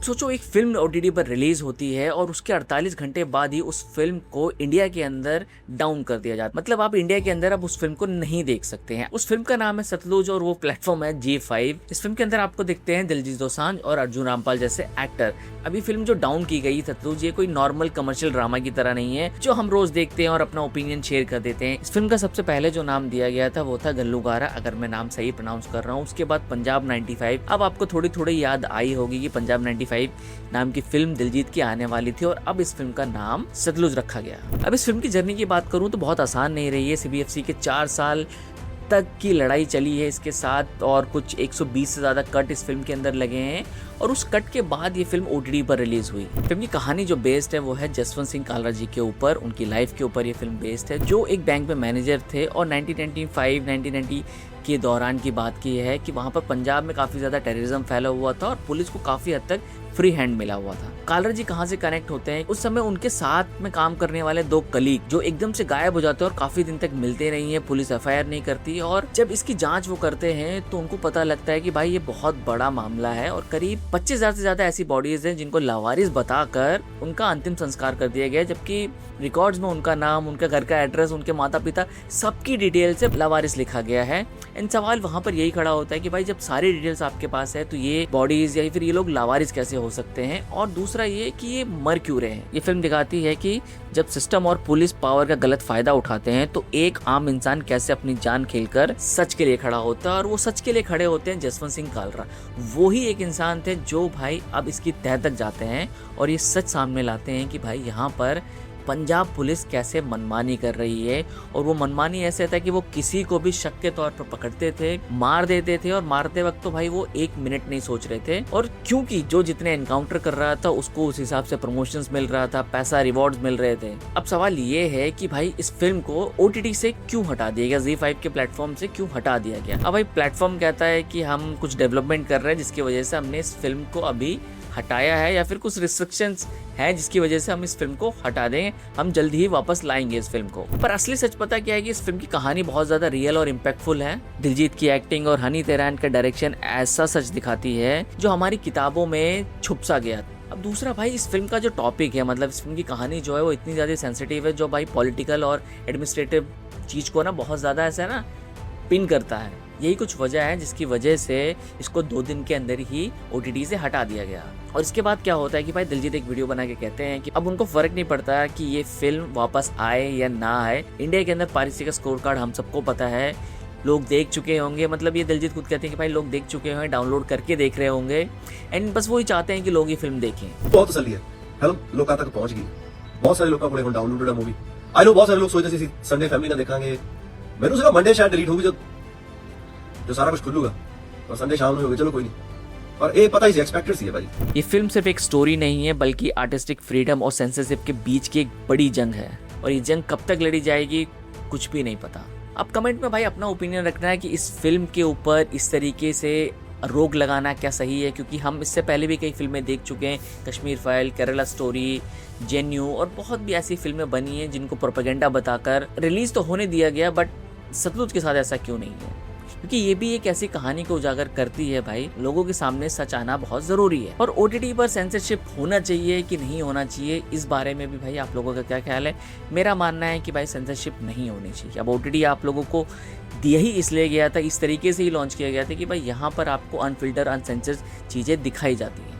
सोचो एक film OTT पर रिलीज होती है और उसके 48 घंटे बाद ही उस फिल्म को इंडिया के अंदर डाउन कर दिया जाता है। मतलब आप इंडिया के अंदर अब उस फिल्म को नहीं देख सकते हैं। उस फिल्म का नाम है सतलुज और वो प्लेटफॉर्म है G5। इस फिल्म के अंदर आपको दिखते हैं दिलजीत दोसांझ और अर्जुन रामपाल जैसे एक्टर। अभी फिल्म जो डाउन की गई सतलुज, ये कोई नॉर्मल कमर्शियल ड्रामा की तरह नहीं है जो हम रोज देखते हैं और अपना ओपिनियन शेयर कर देते हैं। इस फिल्म का सबसे पहले जो नाम दिया गया था वो था गल्लूगारा, अगर मैं नाम सही प्रोनाउंस कर रहा हूँ। उसके बाद पंजाब 95। अब आपको थोड़ी थोड़ी याद आई होगी कि पंजाब 95 नाम की फिल्म दिलजीत की आने वाली थी और अब इस फिल्म का नाम सतलुज रखा गया। अब इस फिल्म की जर्नी की बात करूं तो बहुत आसान नहीं रही है। CBFC के 4 साल तक की लड़ाई चली है इसके साथ और कुछ 120 से ज्यादा कट इस फिल्म के अंदर लगे हैं और उस कट के बाद ये फिल्म OTT पर रिलीज हुई। फिल्म की कहानी जो बेस्ड है वो है जसवंत सिंह कालरा जी के ऊपर, उनकी लाइफ के ऊपर ये फिल्म बेस्ड है, जो एक बैंक में मैनेजर थे और 1995-1990 के दौरान की बात की है कि वहां पर पंजाब में काफी ज्यादा टेररिज्म फैला हुआ था और पुलिस को काफी हद तक फ्री हैंड मिला हुआ था। कालरा जी कहाँ से कनेक्ट होते हैं, उस समय उनके साथ में काम करने वाले 2 कलीग जो एकदम से गायब हो जाते हैं और काफी दिन तक मिलते नहीं है, पुलिस FIR नहीं करती और जब इसकी जांच वो करते हैं तो उनको पता लगता है कि भाई ये बहुत बड़ा मामला है और करीब 25,000 से ज्यादा ऐसी बॉडीज हैं जिनको लावारिस बताकर उनका अंतिम संस्कार कर दिया गया, जबकि रिकॉर्ड्स में उनका नाम, उनका घर का एड्रेस, उनके माता पिता सबकी डिटेल से लावारिस लिखा गया है। इन सवाल वहां पर यही खड़ा होता है कि भाई जब सारी डिटेल्स आपके पास है तो ये बॉडीज या फिर ये लोग लावारिस कैसे हो सकते हैं, और दूसरा ये कि ये मर क्यों रहे हैं। ये फिल्म दिखाती है कि जब सिस्टम और पुलिस पावर का गलत फायदा उठाते हैं तो एक आम इंसान कैसे अपनी जान खेलकर सच के लिए खड़ा होता है, और वो सच के लिए खड़े होते हैं जसवंत सिंह कालरा। वो ही एक इंसान थे जो भाई अब इसकी तह तक जाते हैं और ये सच सामने लाते हैं कि भाई यहाँ पर पंजाब पुलिस कैसे मनमानी कर रही है, और वो मनमानी ऐसे था कि वो किसी को भी शक के तौर पर पकड़ते थे, मार देते थे और मारते वक्त तो भाई वो 1 मिनट नहीं सोच रहे थे। और क्योंकि जो जितने एनकाउंटर कर रहा था उसको उस हिसाब से प्रमोशंस मिल रहा था, पैसा रिवॉर्ड्स मिल रहे थे। अब सवाल ये है कि भाई इस फिल्म को OTT से क्यों हटा दिया गया, G5 के प्लेटफॉर्म से क्यों हटा दिया गया। अब भाई प्लेटफॉर्म कहता है कि हम कुछ डेवलपमेंट कर रहे हैं जिसकी वजह से हमने इस फिल्म को अभी हटाया है, या फिर कुछ रिस्ट्रिक्शंस हैं जिसकी वजह से हम इस फिल्म को हटा देंगे, हम जल्दी ही वापस लाएंगे इस फिल्म को। पर असली सच पता क्या है कि इस फिल्म की कहानी बहुत ज्यादा रियल और इम्पैक्टफुल है। दिलजीत की एक्टिंग और हनी तेहरान का डायरेक्शन ऐसा सच दिखाती है जो हमारी किताबों में छुप सा गया। अब दूसरा भाई इस फिल्म का जो टॉपिक है, मतलब इस फिल्म की कहानी जो है वो इतनी ज्यादा सेंसिटिव है जो भाई पॉलिटिकल और एडमिनिस्ट्रेटिव चीज को ना बहुत ज्यादा ऐसा ना पिन करता है। यही कुछ वजह है जिसकी वजह से इसको 2 दिन के अंदर ही OTT से हटा दिया गया। और इसके बाद क्या होता है कि भाई दिलजीत एक वीडियो बना के कहते हैं कि अब उनको फर्क नहीं पड़ता कि ये फिल्म वापस आए या ना आए, इंडिया के अंदर पायरेसी का स्कोर कार्ड हम सबको पता है, लोग देख चुके होंगे। मतलब ये दिलजीत खुद कहते हैं कि भाई लोग देख चुके हैं, डाउनलोड करके देख रहे होंगे, एंड बस वही चाहते हैं कि लोग ये फिल्म देखें। बहुत तसल्ली है, हेलो लोग तक पहुंच गई, बहुत सारे लोग का कोले डाउनलोडेड मूवी। आई नो बहुत सारे लोग सोचते थे संडे फैमिली ना देखेंगे, मैंने सोचा मंडे शायद डिलीट होगी जो सारा कुछ खुलूगा और संडे शाम में होगा, चलो कोई नहीं, और ये पता ही एक्सपेक्टेड सी है भाई। ये फिल्म सिर्फ एक स्टोरी नहीं है बल्कि आर्टिस्टिक फ्रीडम और सेंसरशिप के बीच की एक बड़ी जंग है, और ये जंग कब तक लड़ी जाएगी कुछ भी नहीं पता। अब कमेंट में भाई अपना ओपिनियन रखना है कि इस फिल्म के ऊपर इस तरीके से रोक लगाना क्या सही है, क्योंकि हम इससे पहले भी कई फिल्में देख चुके हैं, कश्मीर फाइल, केरला स्टोरी, जेन्यू और बहुत भी ऐसी फिल्में बनी हैं जिनको प्रोपेगेंडा बताकर रिलीज तो होने दिया गया, बट सतलुज के साथ ऐसा क्यों नहीं है, क्योंकि ये भी एक ऐसी कहानी को उजागर करती है भाई, लोगों के सामने सच आना बहुत जरूरी है। और OTT पर सेंसरशिप होना चाहिए कि नहीं होना चाहिए, इस बारे में भी भाई आप लोगों का क्या ख्याल है। मेरा मानना है कि भाई सेंसरशिप नहीं होनी चाहिए। अब OTT आप लोगों को दिया ही इसलिए गया था, इस तरीके से ही लॉन्च किया गया था कि भाई यहाँ पर आपको अनफिल्टर अनसेंसर्ड चीजें दिखाई जाती हैं।